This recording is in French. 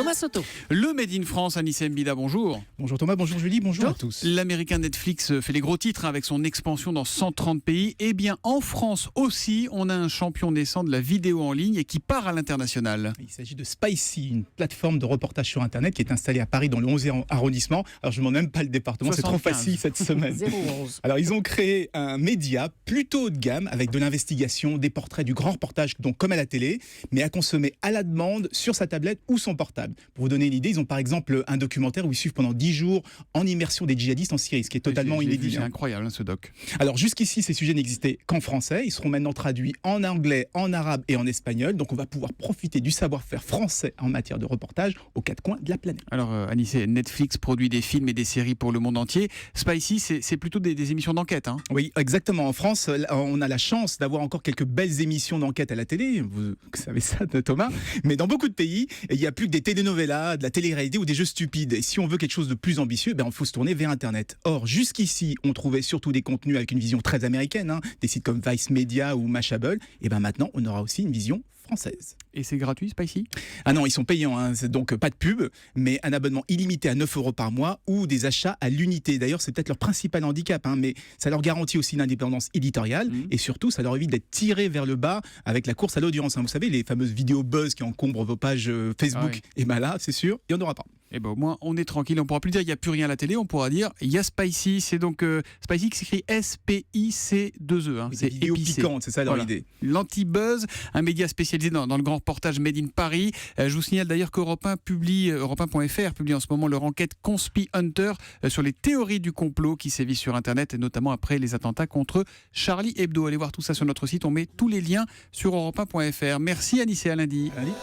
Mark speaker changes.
Speaker 1: Thomas Soto.
Speaker 2: Le Made in France, Anissé Mbida, bonjour.
Speaker 3: Bonjour Thomas, bonjour Julie, bonjour à tous.
Speaker 2: L'américain Netflix fait les gros titres avec son expansion dans 130 pays. Eh bien, en France aussi, on a un champion naissant de la vidéo en ligne et qui part à l'international.
Speaker 3: Il s'agit de Spicy, une plateforme de reportage sur Internet qui est installée à Paris dans le 11e arrondissement. Alors je ne demande même pas le département,
Speaker 2: 75.
Speaker 3: C'est trop facile cette semaine.
Speaker 1: 011.
Speaker 3: Alors ils ont créé un média plutôt haut de gamme avec de l'investigation, des portraits, du grand reportage, donc comme à la télé, mais à consommer à la demande sur sa tablette ou son portable. Pour vous donner une idée, ils ont par exemple un documentaire où ils suivent pendant 10 jours en immersion des djihadistes en Syrie, ce qui est totalement inédit.
Speaker 2: C'est incroyable ce doc.
Speaker 3: Alors jusqu'ici, ces sujets n'existaient qu'en français. Ils seront maintenant traduits en anglais, en arabe et en espagnol. Donc on va pouvoir profiter du savoir-faire français en matière de reportage aux quatre coins de la planète.
Speaker 2: Alors Anissé, Netflix produit des films et des séries pour le monde entier. Spicy, c'est plutôt des émissions d'enquête. Hein.
Speaker 3: Oui, exactement. En France, on a la chance d'avoir encore quelques belles émissions d'enquête à la télé. Vous savez ça, Thomas. Mais dans beaucoup de pays, il n'y a plus que des telenovelas, de la télé-réalité ou des jeux stupides. Et si on veut quelque chose de plus ambitieux, il faut se tourner vers Internet. Or, jusqu'ici, on trouvait surtout des contenus avec une vision très américaine, des sites comme Vice Media ou Mashable. Et maintenant, on aura aussi une vision française.
Speaker 2: Et c'est gratuit, Spicy ?
Speaker 3: Ah non, ils sont payants, c'est donc pas de pub, mais un abonnement illimité à 9 € par mois ou des achats à l'unité. D'ailleurs, c'est peut-être leur principal handicap, mais ça leur garantit aussi l'indépendance éditoriale et surtout, ça leur évite d'être tirés vers le bas avec la course à l'audience. Vous savez, les fameuses vidéos buzz qui encombrent vos pages Facebook. Et là, c'est sûr, il n'y en aura pas.
Speaker 2: Et au moins, on est tranquille. On ne pourra plus dire il n'y a plus rien à la télé. On pourra dire il y a Spicy. C'est donc Spicy qui s'écrit S-P-I-C-2-E.
Speaker 3: C'est vidéo piquante, c'est ça leur idée.
Speaker 2: L'Anti-Buzz, un média spécialisé dans le grand reportage Made in Paris. Je vous signale d'ailleurs qu'Europe 1 publie, Europe1.fr publie en ce moment leur enquête Conspi Hunter sur les théories du complot qui sévissent sur Internet et notamment après les attentats contre Charlie Hebdo. Allez voir tout ça sur notre site. On met tous les liens sur Europe1.fr. Merci Anissé, à lundi.
Speaker 3: À lundi.